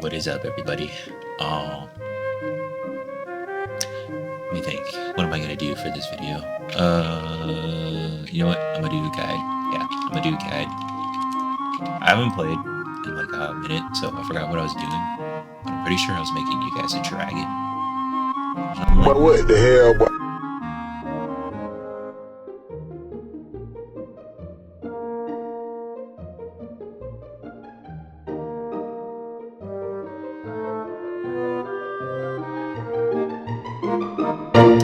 What is up, everybody? Let me think. What am I gonna do for this video? You know what? I'm gonna do a guide. Yeah, I'm gonna do a guide. I haven't played in like a minute, so I forgot what I was doing. But I'm pretty sure I was making you guys a dragon. But what the hell, boy?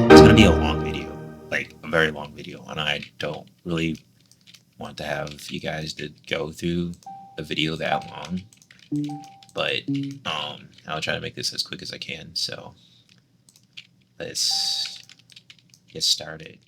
It's gonna be a long video, like a very long video, and I don't really want to have you guys to go through a video that long. But I'll try to make this as quick as I can. So let's get started.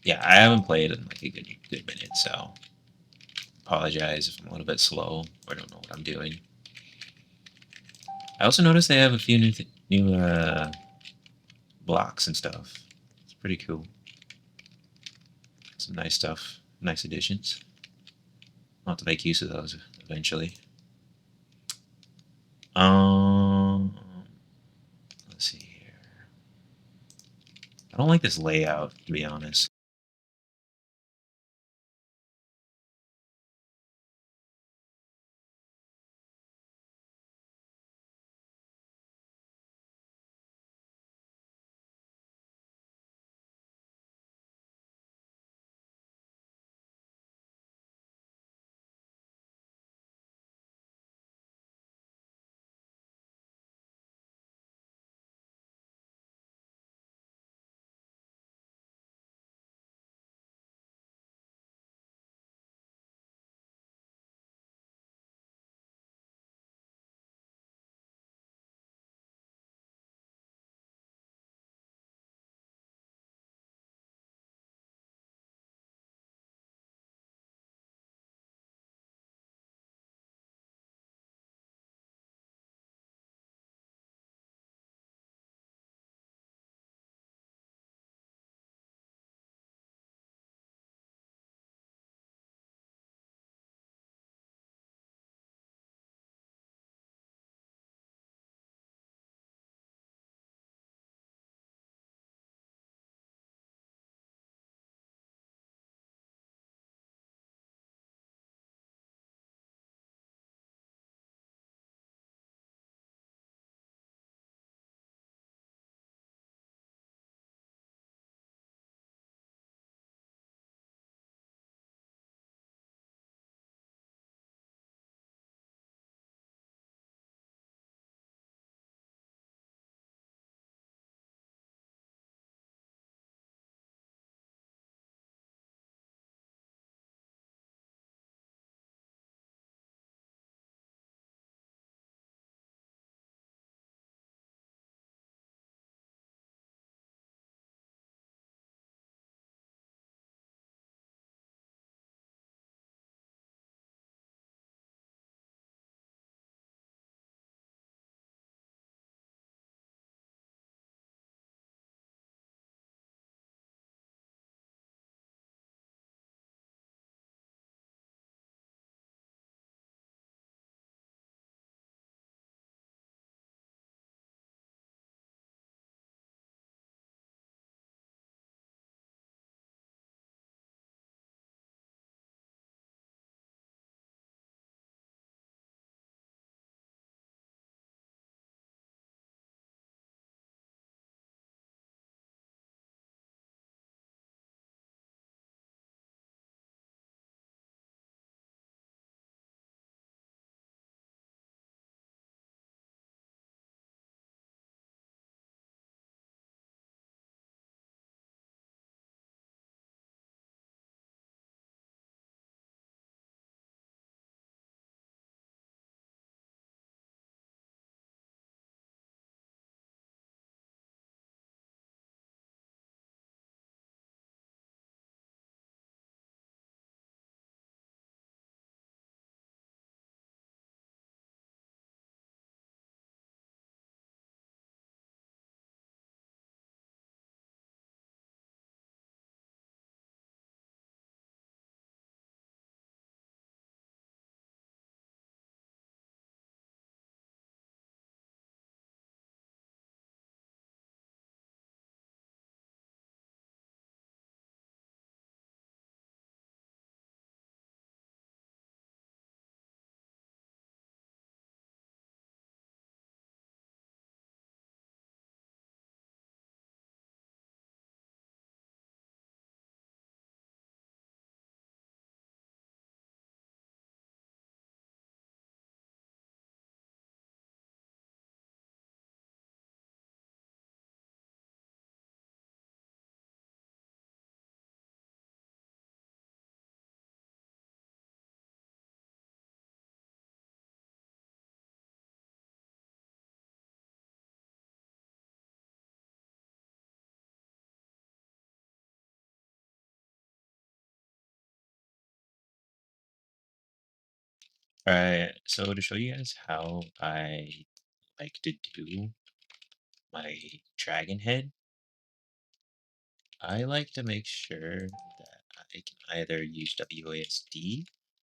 Yeah, I haven't played in like a good minute, so apologize if I'm a little bit slow or don't know what I'm doing. I also noticed they have a few new blocks and stuff. It's pretty cool. Some nice stuff, nice additions. I'll have to make use of those eventually. Let's see here. I don't like this layout, to be honest. Alright, so to show you guys how I like to do my dragon head, I like to make sure that I can either use WASD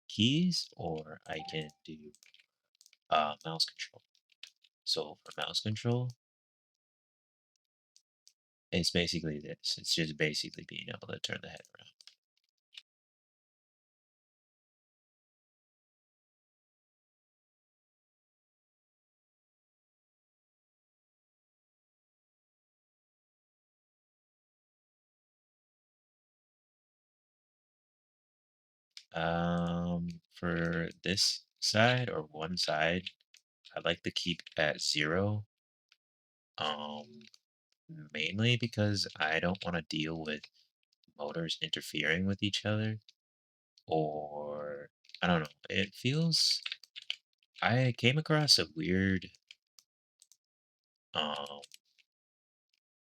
keys or I can do mouse control. So for mouse control, it's basically this. It's just basically being able to turn the head around. For this side or one side, I like to keep at 0. Um, Mainly because I don't want to deal with motors interfering with each other, or I don't know. It feels I came across a weird um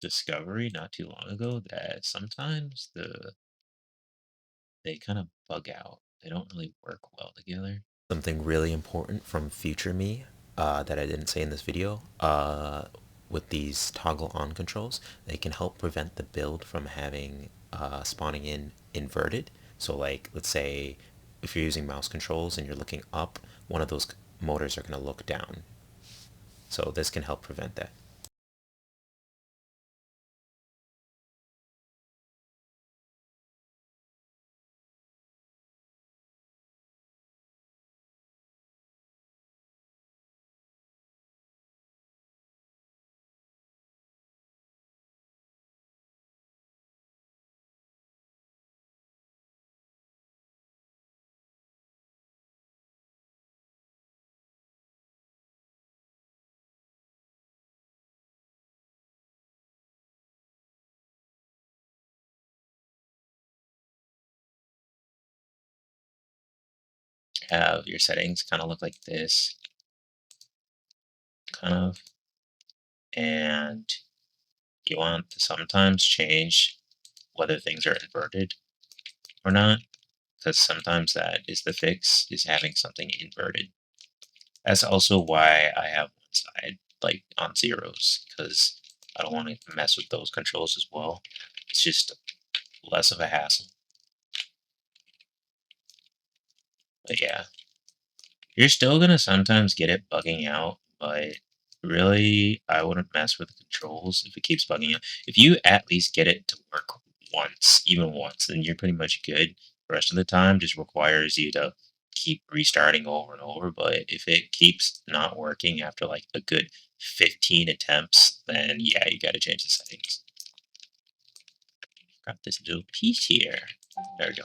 discovery not too long ago that sometimes they kind of bug out. They don't really work well together. Something really important from future me that I didn't say in this video, with these toggle on controls, they can help prevent the build from having spawning in inverted. So like, let's say if you're using mouse controls and you're looking up, one of those motors are going to look down. So this can help prevent that. Have your settings kind of look like this, kind of, and you want to sometimes change whether things are inverted or not, because sometimes that is the fix, is having something inverted. That's also why I have one side like on zeros, because I don't want to mess with those controls as well. It's just less of a hassle. But yeah, you're still gonna sometimes get it bugging out, but really, I wouldn't mess with the controls if it keeps bugging out. If you at least get it to work once, even once, then you're pretty much good. The rest of the time just requires you to keep restarting over and over. But if it keeps not working after like a good 15 attempts, then yeah, you gotta change the settings. Got this little piece here. There we go.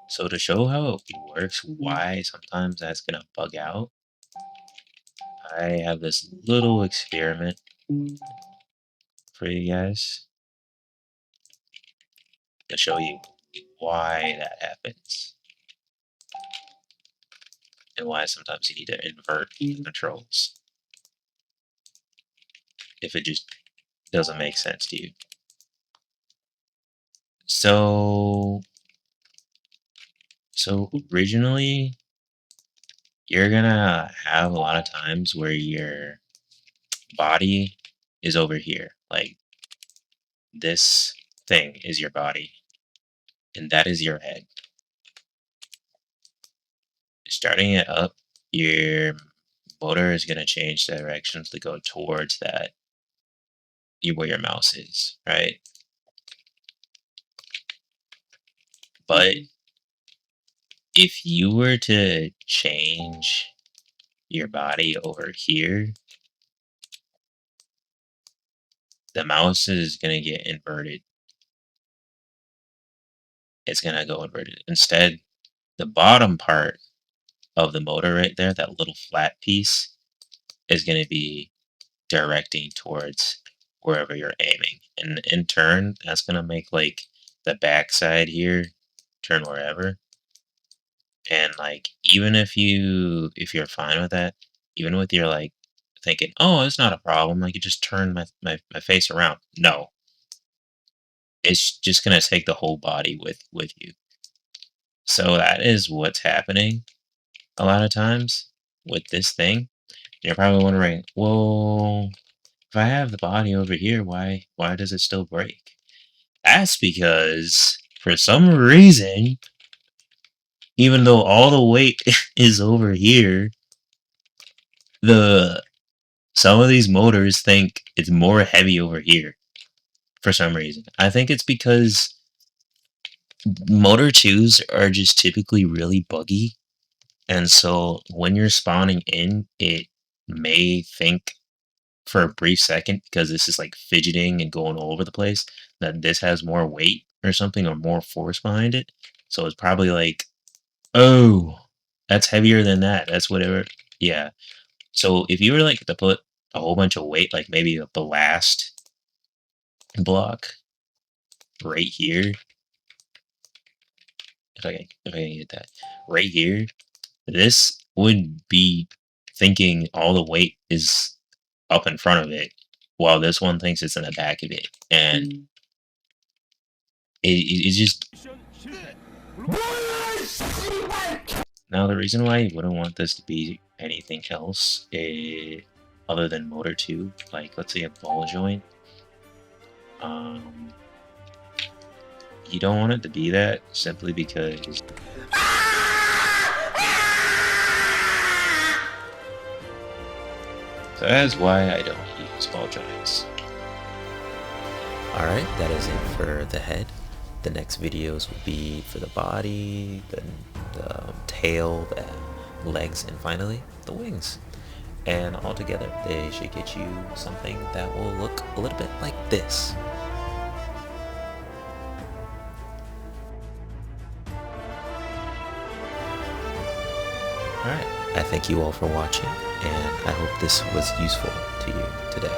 So to show how it works, why sometimes that's gonna bug out, I have this little experiment for you guys to show you why that happens and why sometimes you need to invert the controls if it just doesn't make sense to you. So, so originally, you're gonna have a lot of times where your body is over here, like this thing is your body, and that is your head. Starting it up, your motor is going to change directions to go towards that where your mouse is, right? But if you were to change your body over here, the mouse is going to get inverted. It's going to go inverted. Instead, the bottom part of the motor right there, that little flat piece, is going to be directing towards wherever you're aiming. And in turn, that's going to make like the backside here turn wherever. And like even if you're fine with that, even with your like thinking, oh, it's not a problem, like you just turn my face around. No. It's just gonna take the whole body with you. So that is what's happening. a lot of times with this thing, you're probably wondering, well, if I have the body over here, why does it still break? That's because for some reason, even though all the weight is over here, the some of these motors think it's more heavy over here for some reason. I think it's because motor 2s are just typically really buggy, and so when you're spawning in, it may think for a brief second, because this is like fidgeting and going all over the place, that this has more weight or something, or more force behind it. So it's probably like, oh, that's heavier than that. That's whatever. Yeah. So if you were like to put a whole bunch of weight, like maybe a blast block right here, if I can get that right here, this would be thinking all the weight is up in front of it, while this one thinks it's in the back of it, and it's just. Now the reason why you wouldn't want this to be anything else, other than motor 2, like let's say a ball joint, you don't want it to be that simply because so that's why I don't use ball joints. Alright, that is it for the head. The next videos will be for the body, the tail, the legs, and finally the wings. And all together they should get you something that will look a little bit like this. Alright, I thank you all for watching, and I hope this was useful to you today.